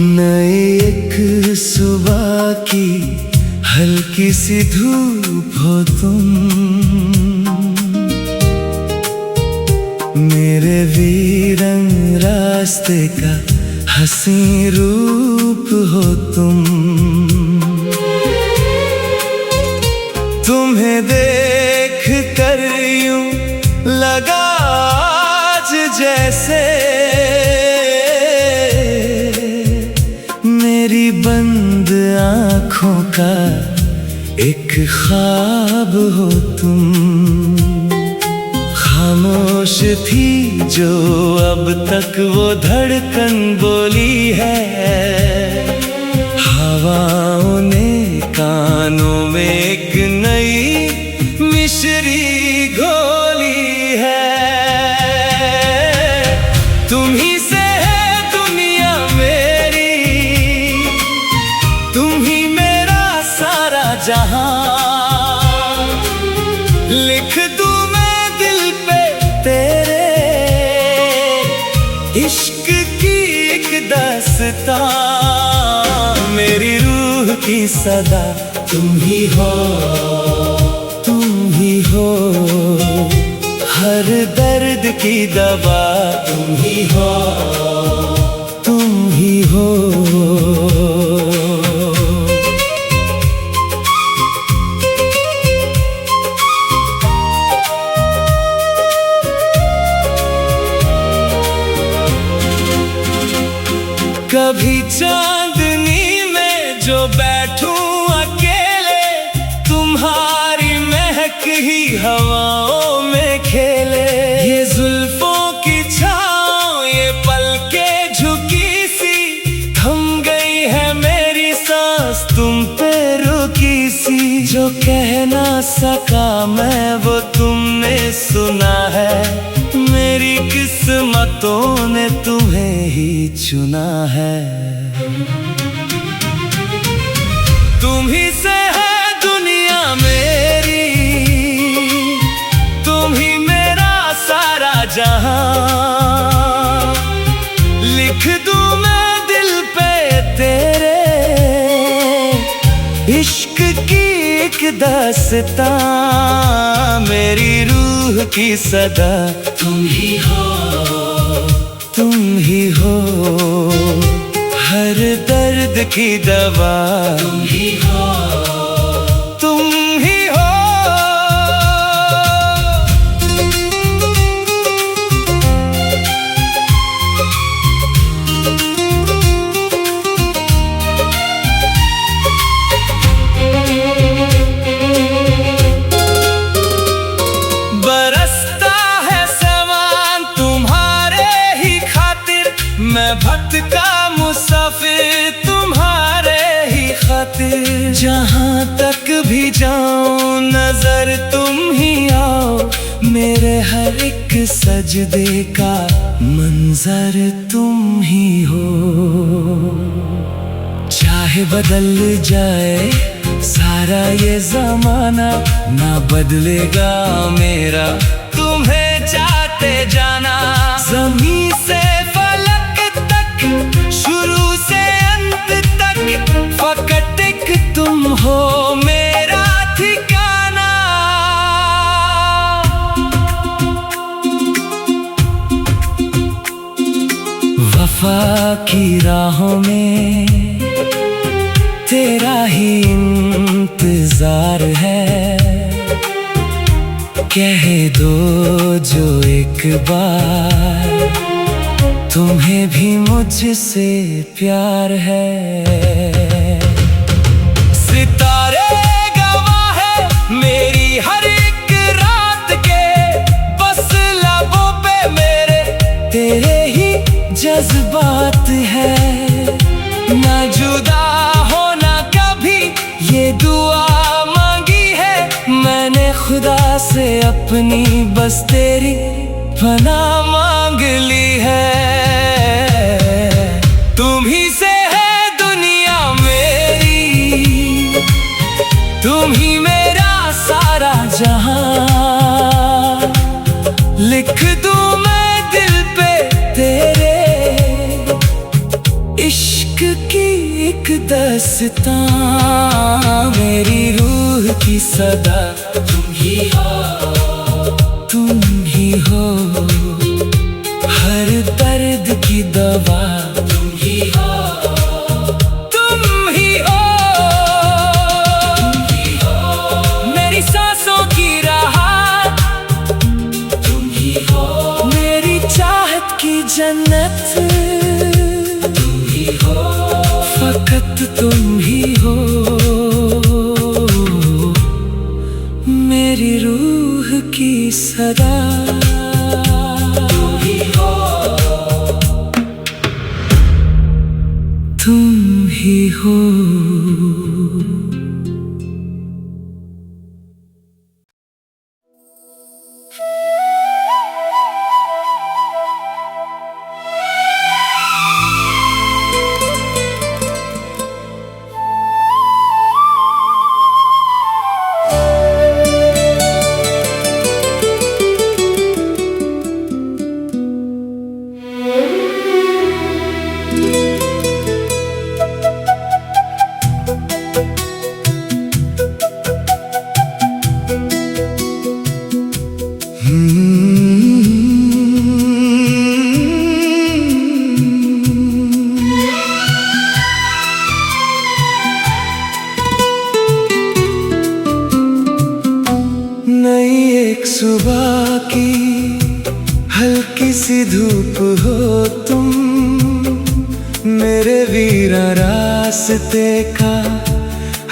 नई एक सुबह की हल्की सी धूप हो तुम, मेरे वीरंग रास्ते का हंसी रूप हो तुम। तुम्हें देख कर यूं लगा आज जैसे मेरी बंद आँखों का एक ख्वाब हो तुम। खामोश थी जो अब तक वो धड़कन बोली है, हवाओं ने कानों में एक नई मिश्री घोली है। तुम ही से है दुनिया मेरी, तुम ही मेरा सारा जहां। लिख दूं मैं दिल पे तेरे इश्क की एक दास्तां, मेरी रूह की सदा तुम ही हो, तुम ही हो। हर दर्द की दवा तुम ही हो, तुम ही हो। कभी चांदनी में जो बैठूं अकेले, तुम्हारी महक ही हवाओं में खेले। ये जुल्फों की छाँव, ये पलकें झुकी सी, थम गई है मेरी सांस तुम पे रुकी सी। जो कह ना सका मैं वो तुमने सुना है, मेरी किस्मतों ने तुम्हें ही चुना है। तुम ही से है दुनिया मेरी, तुम ही मेरा सारा जहां। लिख दूं मैं दिल पे तेरे इश्क की एक दास्तां, मेरी रूह की सदा तुम ही हो, तुम ही हो। हर दर्द की दवा तुम ही हो, तुम ही हो। बरसता है सावन तुम्हारे ही खातिर, मैं भटका मुसाफिर तुम्हारे ही खातिर। जहाँ तक भी जाऊं नजर तुम ही आओ, मेरे हर एक सजदे का मंजर तुम ही हो। चाहे बदल जाए सारा ये जमाना, ना बदलेगा मेरा तुम्हें चाहते जाना। ज़मीं से फलक तक, शुरू से अंत तक, फकत एक तुम हो मेरा ठिकाना। वफा की राहों में तेरा ही इंतजार है, कह दो जो एक बार, तुम्हें भी मुझसे प्यार है। सितारे गवाह है मेरी हर एक रात के, बस लबों पे मेरे तेरे ही जज्बात है। ना जुदा होना कभी ये दुआ मांगी है मैंने खुदा से, अपनी बस तेरी पनाह मांग ली है। तुम ही से है दुनिया मेरी, तुम ही मेरा सारा जहां। लिख दूं मैं दिल पे तेरे इश्क की एक दास्तां। मेरी रूह की सदा तुम ही हो, तुम ही हो। हर दर्द की दवा तुम ही हो, तुम ही हो, तुम ही हो। मेरी सांसों की राहत तुम ही हो, मेरी चाहत की जन्नत तुम ही हो, फकत तुम ही हो। मेरी रूह की सदा तुम ही हो, तुम ही हो। सुबह की हल्की सी धूप हो तुम, मेरे वीरा रास्ते का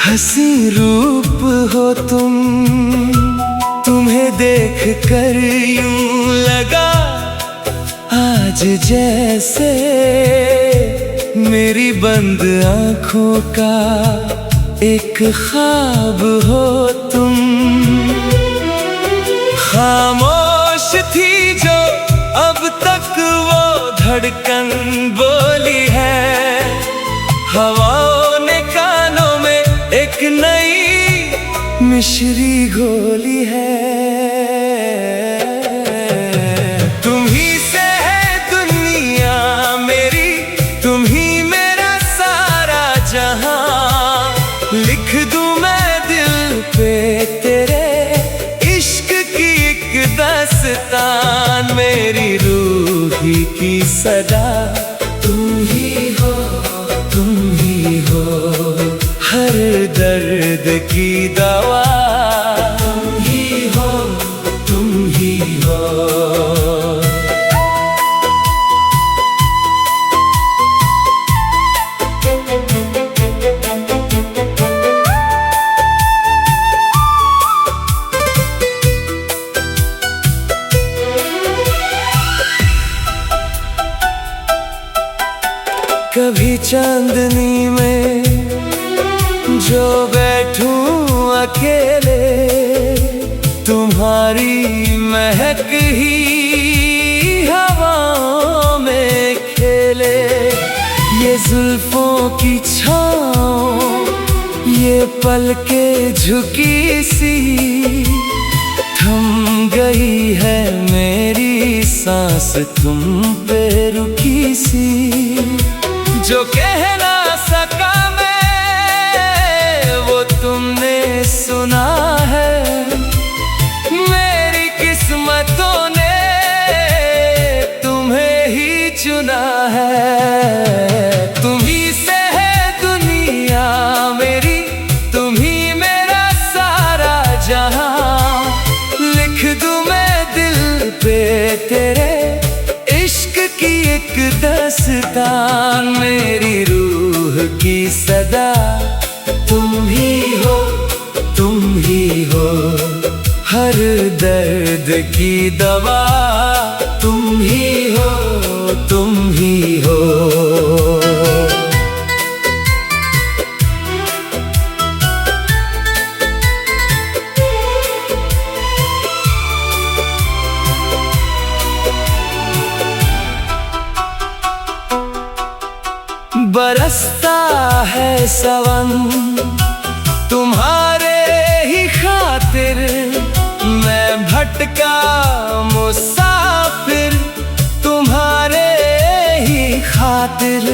हंसी रूप हो तुम। तुम्हें देख कर यूं लगा आज जैसे मेरी बंद आँखों का एक ख्वाब हो तुम। खामोश थी जो अब तक वो धड़कन बोली है, हवाओं ने कानों में एक नई मिश्री घोली है। तुम ही से है दुनिया मेरी, तुम ही मेरा सारा जहां। लिख दूं मैं दिल पे तेरे इश्क की एक दास्तान। मेरी रूही की सदा तुम ही हो, तुम ही हो। हर दर्द की दवा तुम ही हो, तुम ही हो। कभी चांदनी में जो बैठूं अकेले, तुम्हारी महक ही हवाओं में खेले। ये जुल्फों की छाँव, ये पलकें झुकी सी, थम गई है मेरी सांस तुम पे रुकी सी। जो कह ना सका मैं वो तुमने सुना है, मेरी किस्मतों ने तुम्हें ही चुना है। तुम ही से है दुनिया मेरी, तुम ही मेरा सारा जहां। लिख पे तेरे इश्क की एक दास्तान, मेरी रूह की सदा तुम ही हो, तुम ही हो। हर दर्द की दवा तुम ही हो, तुम ही हो। बरसता है सावन तुम्हारे ही खातिर, मैं भटका मुसाफिर तुम्हारे ही खातिर।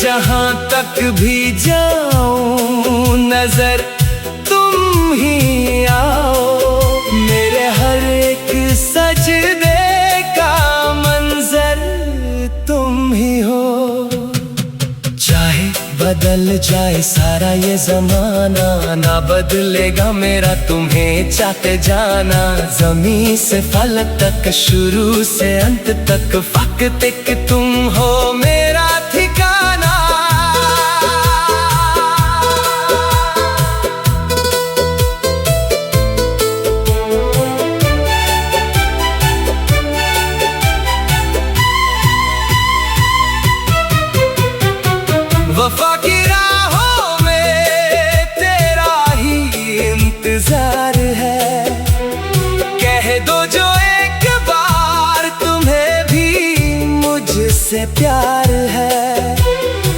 जहां तक भी जाऊं नजर तुम ही आओ, मेरे हर एक सजदे का मंजर तुम ही हो। चाहे बदल जाए सारा ये जमाना, ना बदलेगा मेरा तुम्हें चाहते जाना। ज़मीं से फलक तक, शुरू से अंत तक, फक तक तुम हो मेरा ठिकाना। वफा की राहों में तेरा ही इंतजार है, कह दो जो एक बार तुम्हें भी मुझसे प्यार है।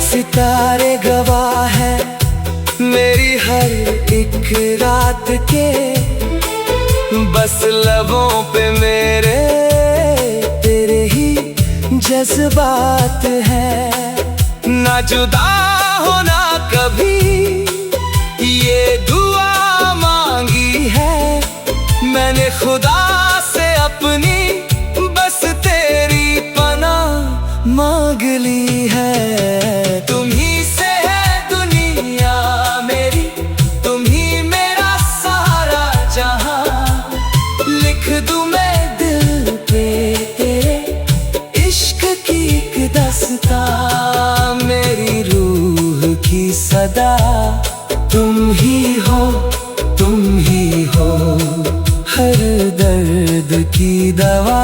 सितारे गवाह है मेरी हर एक रात के, बस लबों पे मेरे तेरे ही जज्बात है। ना जुदा होना कभी ये दुआ मांगी है मैंने खुदा से, अपनी बस तेरी पनाह मांग ली है। तुम ही से है दुनिया मेरी, तुम ही मेरा सारा जहां। लिख दूं मैं दिल पे तेरे इश्क की एक दास्तां, मेरी रूह की सदा तुम ही हो, तुम ही हो। हर दर्द की दवा